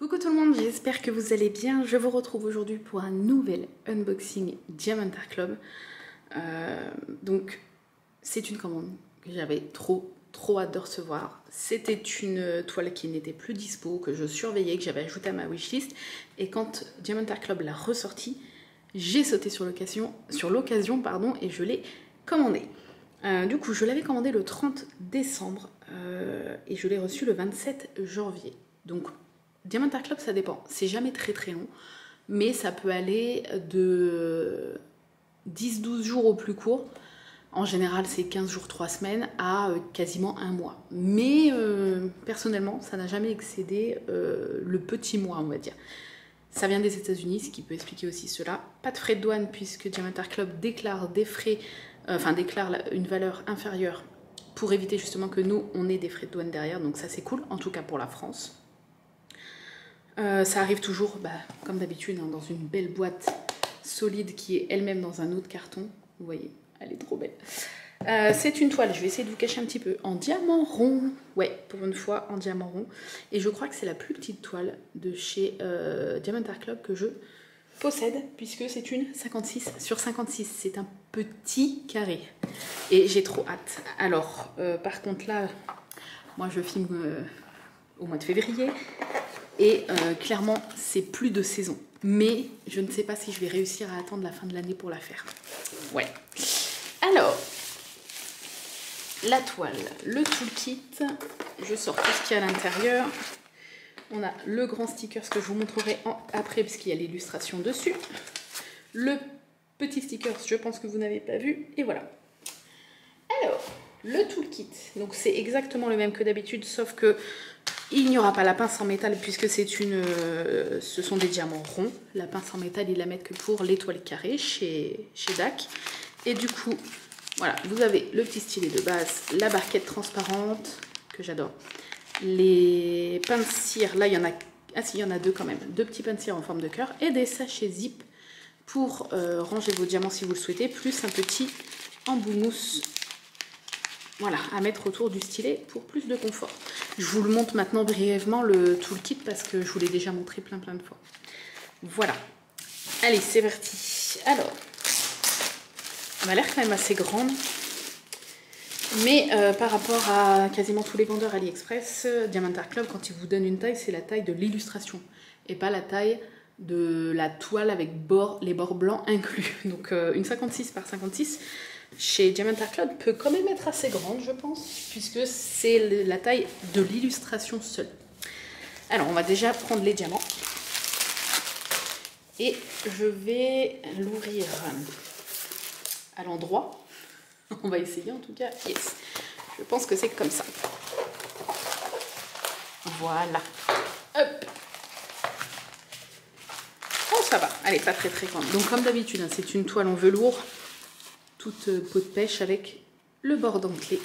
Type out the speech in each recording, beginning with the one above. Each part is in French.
Coucou tout le monde, j'espère que vous allez bien. Je vous retrouve aujourd'hui pour un nouvel unboxing Diamond Art Club. Donc c'est une commande que j'avais trop hâte de recevoir. C'était une toile qui n'était plus dispo, que je surveillais, que j'avais ajoutée à ma wishlist. Et quand Diamond Art Club l'a ressorti, j'ai sauté sur l'occasion et je l'ai commandée. Du coup, je l'avais commandé le 30 décembre et je l'ai reçu le 27 janvier. Donc, Diamond Art Club, ça dépend. C'est jamais très long, mais ça peut aller de 10-12 jours au plus court. En général, c'est 15 jours, 3 semaines à quasiment un mois. Mais personnellement, ça n'a jamais excédé le petit mois, on va dire. Ça vient des États-Unis, ce qui peut expliquer aussi cela. Pas de frais de douane puisque Diamond Art Club déclare des frais, déclare une valeur inférieure pour éviter justement que nous, on ait des frais de douane derrière. Donc ça, c'est cool, en tout cas pour la France. Ça arrive toujours, comme d'habitude, dans une belle boîte solide qui est elle-même dans un autre carton. Vous voyez, elle est trop belle. C'est une toile, je vais essayer de vous cacher un petit peu, en diamant rond. Ouais, pour une fois, en diamant rond. Et je crois que c'est la plus petite toile de chez Diamond Art Club que je possède, puisque c'est une 56 sur 56. C'est un petit carré. Et j'ai trop hâte. Alors, par contre là, moi je filme au mois de février. Et clairement, c'est plus de saison. Mais je ne sais pas si je vais réussir à attendre la fin de l'année pour la faire. Ouais. Alors, la toile, le toolkit. Je sors tout ce qu'il y a à l'intérieur. On a le grand sticker, ce que je vous montrerai après, parce qu'il y a l'illustration dessus. Le petit sticker, je pense que vous n'avez pas vu. Et voilà. Alors, le toolkit. Donc, c'est exactement le même que d'habitude, sauf que il n'y aura pas la pince en métal puisque ce sont des diamants ronds. La pince en métal, ils la mettent que pour les toiles carrées chez DAC. Et du coup, voilà, vous avez le petit stylet de base, la barquette transparente, que j'adore. Les pinces cire, là il y en a, il y en a deux quand même. Deux petits pinces cire en forme de cœur et des sachets zip pour ranger vos diamants si vous le souhaitez, plus un petit embout mousse. Voilà, à mettre autour du stylet pour plus de confort. Je vous le montre maintenant brièvement, le toolkit, parce que je vous l'ai déjà montré plein de fois. Voilà. Allez, c'est parti. Alors, elle m'a l'air quand même assez grande. Mais par rapport à quasiment tous les vendeurs AliExpress, Diamond Art Club, quand ils vous donnent une taille, c'est la taille de l'illustration. Et pas la taille de la toile avec les bords blancs inclus. Donc une 56 par 56... chez Diamond Art Club peut quand même être assez grande, je pense, puisque c'est la taille de l'illustration seule. Alors, on va déjà prendre les diamants. Et je vais l'ouvrir à l'endroit. On va essayer en tout cas. Yes. Je pense que c'est comme ça. Voilà. Hop. Oh, ça va. Elle n'est pas très grande. Donc, comme d'habitude, hein, c'est une toile en velours. Toute peau de pêche avec le bord dentelé.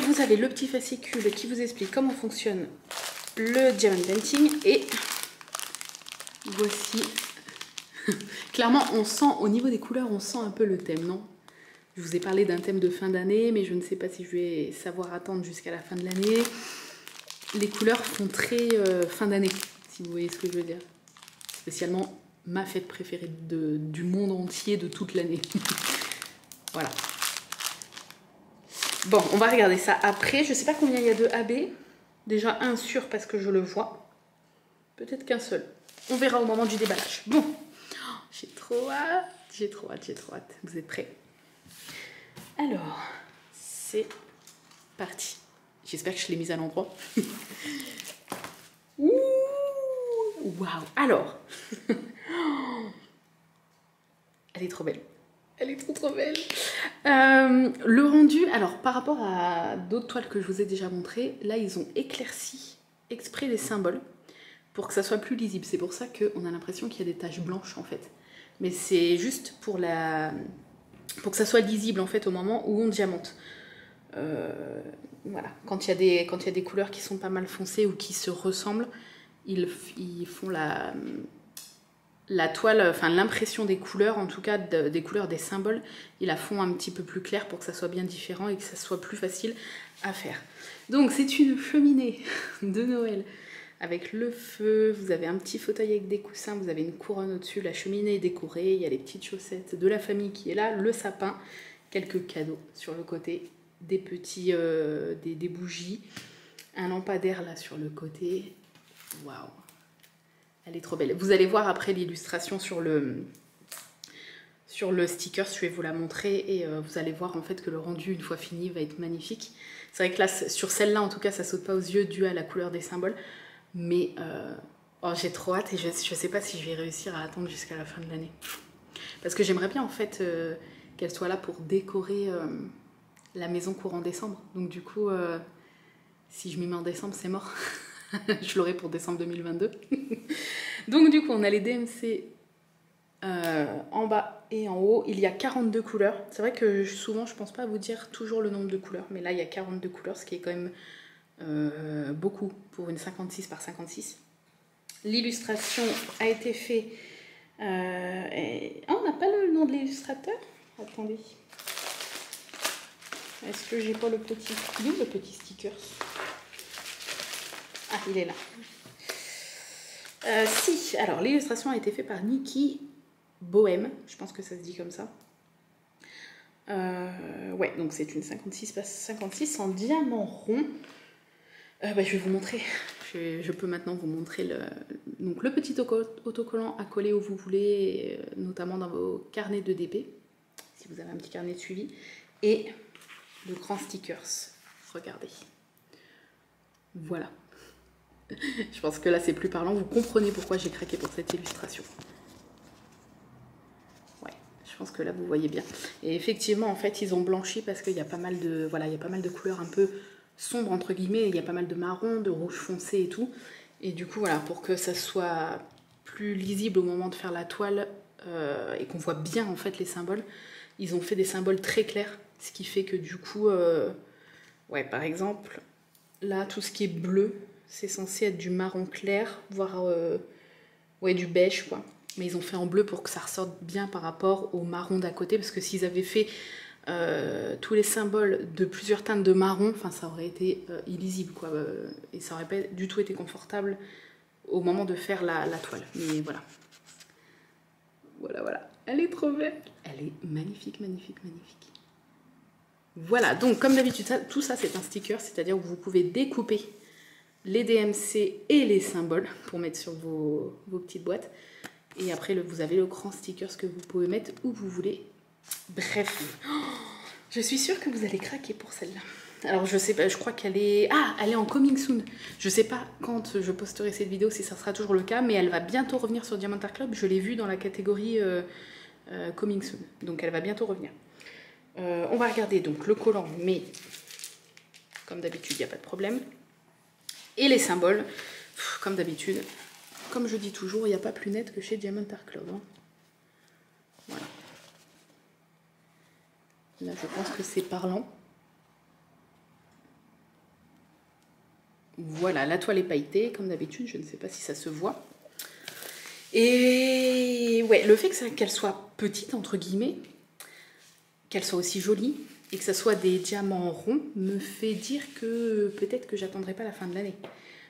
Vous avez le petit fascicule qui vous explique comment fonctionne le diamond painting et voici. Clairement, on sent au niveau des couleurs, on sent un peu le thème, non? Je vous ai parlé d'un thème de fin d'année, mais je ne sais pas si je vais savoir attendre jusqu'à la fin de l'année. Les couleurs font très fin d'année, si vous voyez ce que je veux dire. Spécialement ma fête préférée du monde entier, de toute l'année. Voilà. Bon, on va regarder ça après. Je sais pas combien il y a de AB. Déjà un sûr parce que je le vois. Peut-être qu'un seul. On verra au moment du déballage. Bon, j'ai trop hâte. J'ai trop hâte. Vous êtes prêts? Alors, c'est parti. J'espère que je l'ai mise à l'endroit. Ouh, waouh. Alors... Elle est trop belle. Elle est trop belle. Le rendu, alors par rapport à d'autres toiles que je vous ai déjà montrées, là ils ont éclairci exprès les symboles pour que ça soit plus lisible. C'est pour ça qu'on a l'impression qu'il y a des taches blanches en fait. Mais c'est juste pour que ça soit lisible en fait au moment où on diamante. Voilà. Quand il y a des couleurs qui sont pas mal foncées ou qui se ressemblent, ils font la toile, enfin l'impression des couleurs, en tout cas des couleurs des symboles, ils la font un petit peu plus claire pour que ça soit bien différent et que ça soit plus facile à faire. Donc c'est une cheminée de Noël avec le feu, vous avez un petit fauteuil avec des coussins, vous avez une couronne au-dessus, la cheminée est décorée, il y a les petites chaussettes de la famille qui est là, le sapin, quelques cadeaux sur le côté, des petits des bougies, un lampadaire là sur le côté. Waouh, elle est trop belle. Vous allez voir après l'illustration sur le sticker, je vais vous la montrer et vous allez voir en fait que le rendu une fois fini va être magnifique. C'est vrai que là sur celle-là en tout cas ça saute pas aux yeux dû à la couleur des symboles, mais oh, j'ai trop hâte et je sais pas si je vais réussir à attendre jusqu'à la fin de l'année. Parce que j'aimerais bien en fait qu'elle soit là pour décorer la maison courant décembre. Donc du coup, si je m'y mets en décembre, c'est mort. Je l'aurai pour décembre 2022. Donc du coup, on a les DMC en bas et en haut. Il y a 42 couleurs. C'est vrai que souvent, je pense pas vous dire toujours le nombre de couleurs. Mais là, il y a 42 couleurs, ce qui est quand même beaucoup pour une 56 par 56. L'illustration a été faite... Ah, on n'a pas le nom de l'illustrateur? Attendez. Est-ce que j'ai pas le petit... Il est où le petit sticker? Ah, il est là. Si, alors l'illustration a été faite par Nikki Bohème. Je pense que ça se dit comme ça. Ouais, donc c'est une 56 par 56 en diamant rond. Je vais vous montrer. Je peux maintenant vous montrer donc le petit autocollant à coller où vous voulez, notamment dans vos carnets de DP, si vous avez un petit carnet de suivi. Et le grand stickers. Regardez. Voilà. Je pense que là c'est plus parlant. Vous comprenez pourquoi j'ai craqué pour cette illustration. Ouais, je pense que là vous voyez bien. Et effectivement, en fait, ils ont blanchi parce qu'il y a pas mal de, voilà, il y a pas mal de couleurs un peu sombres entre guillemets. Il y a pas mal de marron, de rouge foncé et tout. Et du coup, voilà, pour que ça soit plus lisible au moment de faire la toile et qu'on voit bien en fait les symboles, ils ont fait des symboles très clairs, ce qui fait que du coup, ouais, par exemple, là, tout ce qui est bleu, c'est censé être du marron clair, voire ouais, du beige, quoi. Mais ils ont fait en bleu pour que ça ressorte bien par rapport au marron d'à côté, parce que s'ils avaient fait tous les symboles de plusieurs teintes de marron, enfin, ça aurait été illisible, quoi. Et ça aurait pas du tout été confortable au moment de faire la toile. Mais voilà. Voilà, voilà. Elle est trop belle. Elle est magnifique, magnifique, magnifique. Voilà, donc comme d'habitude, tout ça c'est un sticker, c'est-à-dire que vous pouvez découper les DMC et les symboles pour mettre sur vos petites boîtes. Et après, vous avez le grand sticker, ce que vous pouvez mettre où vous voulez. Bref, je suis sûre que vous allez craquer pour celle-là. Alors, je sais pas, je crois qu'elle est... Ah, elle est en coming soon. Je sais pas quand je posterai cette vidéo si ça sera toujours le cas, mais elle va bientôt revenir sur Diamond Art Club. Je l'ai vue dans la catégorie coming soon. Donc, elle va bientôt revenir. On va regarder donc le collant, mais comme d'habitude, il n'y a pas de problème. Et les symboles, comme d'habitude, comme je dis toujours, il n'y a pas plus net que chez Diamond Art Club. Hein. Voilà. Là, je pense que c'est parlant. Voilà, la toile est pailletée, comme d'habitude. Je ne sais pas si ça se voit. Et ouais, le fait qu'elle soit petite, entre guillemets, qu'elle soit aussi jolie, et que ça soit des diamants ronds, me fait dire que peut-être que j'attendrai pas la fin de l'année.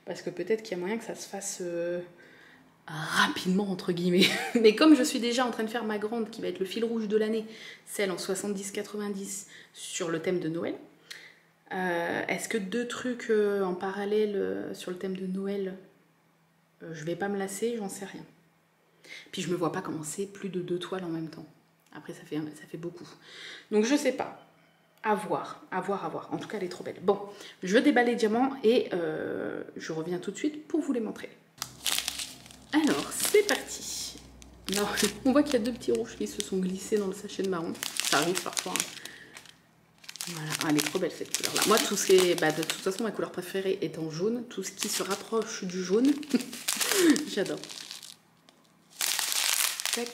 Parce que peut-être qu'il y a moyen que ça se fasse rapidement, entre guillemets. Mais comme je suis déjà en train de faire ma grande, qui va être le fil rouge de l'année, celle en 70-90 sur le thème de Noël, est-ce que deux trucs en parallèle sur le thème de Noël, je vais pas me lasser, j'en sais rien. Puis je me vois pas commencer plus de 2 toiles en même temps. Après, ça fait beaucoup. Donc, je sais pas. À voir, à voir, à voir. En tout cas, elle est trop belle. Bon, je déballe les diamants et je reviens tout de suite pour vous les montrer. Alors, c'est parti. Alors, on voit qu'il y a 2 petits rouges qui se sont glissés dans le sachet de marron. Ça arrive parfois. Hein. Voilà, ah, elle est trop belle cette couleur-là. Moi, tout ce qui est, de toute façon, ma couleur préférée est en jaune. Tout ce qui se rapproche du jaune, j'adore. Tac.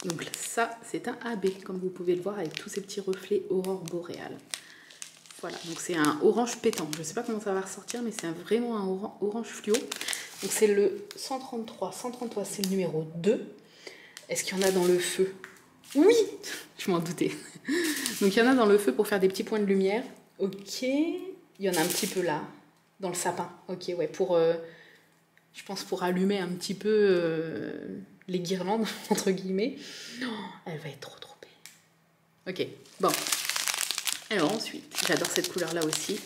Donc ça, c'est un AB, comme vous pouvez le voir, avec tous ces petits reflets aurore boréale. Voilà, donc c'est un orange pétant. Je ne sais pas comment ça va ressortir, mais c'est vraiment un orange fluo. Donc c'est le 133. 133, c'est le numéro 2. Est-ce qu'il y en a dans le feu? Oui, je m'en doutais. Donc il y en a dans le feu pour faire des petits points de lumière. Ok, il y en a un petit peu là, dans le sapin. Ok, ouais, pour Je pense pour allumer un petit peu les guirlandes, entre guillemets. Oh, elle va être trop trop belle. Ok, bon. Alors ensuite, j'adore cette couleur-là aussi.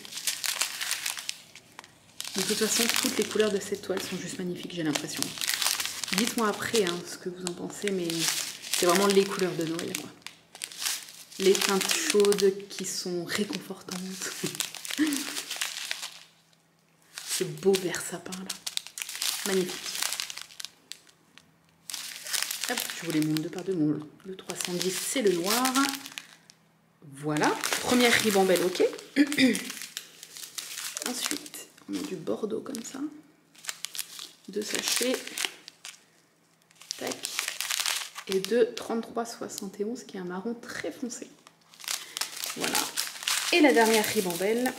De toute façon, toutes les couleurs de cette toile sont juste magnifiques, j'ai l'impression. Dites-moi après hein, ce que vous en pensez, mais c'est vraiment les couleurs de Noël, quoi. Les teintes chaudes qui sont réconfortantes. Ce beau vert sapin là. Magnifique. Hop, je vous les montre deux par deux. Bon, le 310 c'est le noir. Voilà. Première ribambelle, ok. Ensuite, on a du bordeaux comme ça. 2 sachets. Tac. Et de 33,71 qui est un marron très foncé. Voilà. Et la dernière ribambelle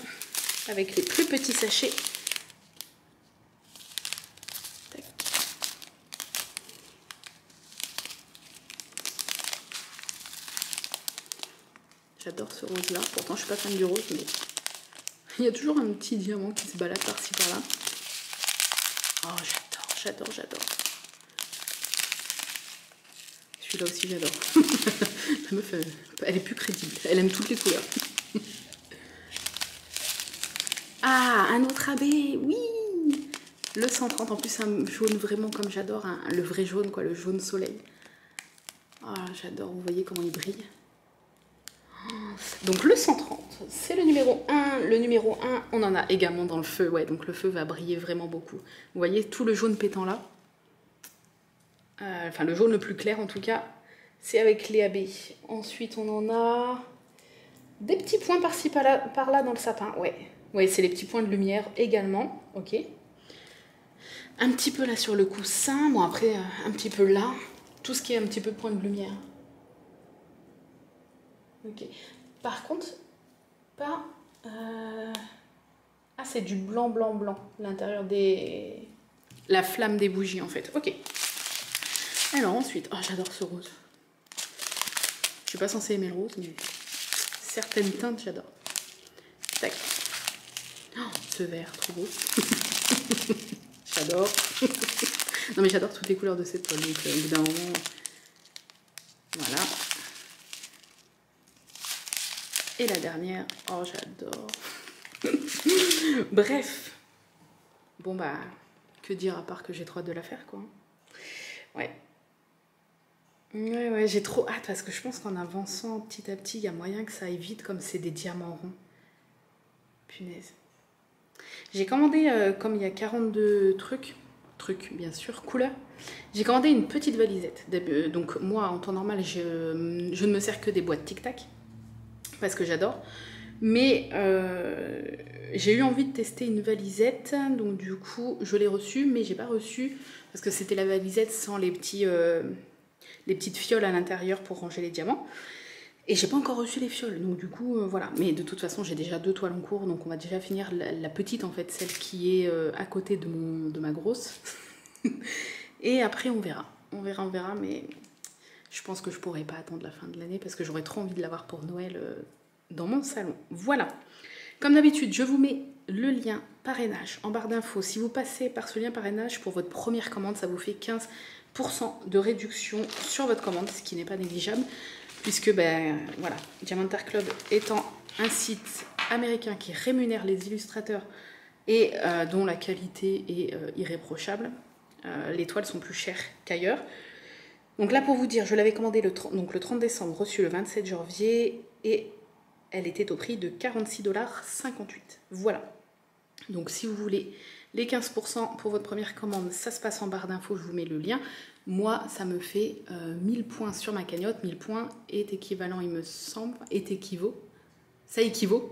avec les plus petits sachets. Tac. J'adore ce rose là. Pourtant je suis pas fan du rose, mais il y a toujours un petit diamant qui se balade par-ci par-là. Oh j'adore, j'adore, j'adore. Celui-là aussi j'adore. La meuf, elle est plus crédible. Elle aime toutes les couleurs. Ah, un autre abbé, oui. Le 130, en plus un jaune vraiment comme j'adore, hein, le vrai jaune, quoi, le jaune soleil. Ah, j'adore, vous voyez comment il brille. Donc le 130, c'est le numéro 1. Le numéro 1, on en a également dans le feu. Ouais, donc le feu va briller vraiment beaucoup. Vous voyez tout le jaune pétant là. Enfin, le jaune le plus clair en tout cas, c'est avec les AB. Ensuite, on en a des petits points par-ci par-là dans le sapin. Ouais, ouais, c'est les petits points de lumière également. Ok. Un petit peu là sur le coussin. Bon, après, un petit peu là. Tout ce qui est un petit peu point de lumière. Ok. Par contre, pas... Ah, c'est du blanc, blanc, blanc. L'intérieur des... La flamme des bougies, en fait. Ok. Alors, ensuite... Oh, j'adore ce rose. Je suis pas censée aimer le rose, mais... Certaines teintes, j'adore. Tac. Oh, ce vert, trop beau. J'adore. Non, mais j'adore toutes les couleurs de cette toile. Donc, au bout d'un moment... Voilà. Et la dernière, oh j'adore. Bref. Bon bah, que dire à part que j'ai trop hâte de la faire quoi. Ouais. Ouais, j'ai trop hâte parce que je pense qu'en avançant petit à petit, il y a moyen que ça aille vite comme c'est des diamants ronds. Punaise. J'ai commandé, comme il y a 42 trucs bien sûr, couleurs, j'ai commandé une petite valisette. Donc moi, en temps normal, je ne me sers que des boîtes Tic Tac. Parce que j'adore, mais j'ai eu envie de tester une valisette, donc du coup je l'ai reçue, mais j'ai pas reçu parce que c'était la valisette sans les petites fioles à l'intérieur pour ranger les diamants, et j'ai pas encore reçu les fioles, donc du coup voilà. Mais de toute façon j'ai déjà 2 toiles en cours, donc on va déjà finir la petite en fait, celle qui est à côté de ma grosse, et après on verra, mais je pense que je pourrais pas attendre la fin de l'année parce que j'aurais trop envie de l'avoir pour Noël dans mon salon. Voilà. Comme d'habitude, je vous mets le lien parrainage en barre d'infos. Si vous passez par ce lien parrainage pour votre première commande, ça vous fait 15% de réduction sur votre commande, ce qui n'est pas négligeable. Puisque, ben voilà, Diamant Art Club étant un site américain qui rémunère les illustrateurs et dont la qualité est irréprochable, les toiles sont plus chères qu'ailleurs. Donc là, pour vous dire, je l'avais commandé le 30 décembre, reçu le 27 janvier, et elle était au prix de 46,58 $. Voilà. Donc si vous voulez les 15% pour votre première commande, ça se passe en barre d'infos, je vous mets le lien. Moi, ça me fait 1000 points sur ma cagnotte. 1000 points est équivalent, il me semble, ça équivaut,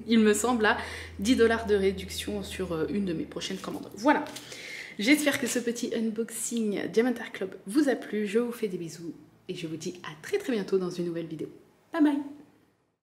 il me semble, à 10 $ de réduction sur une de mes prochaines commandes. Voilà. J'espère que ce petit unboxing Diamant Art Club vous a plu. Je vous fais des bisous et je vous dis à très bientôt dans une nouvelle vidéo. Bye bye!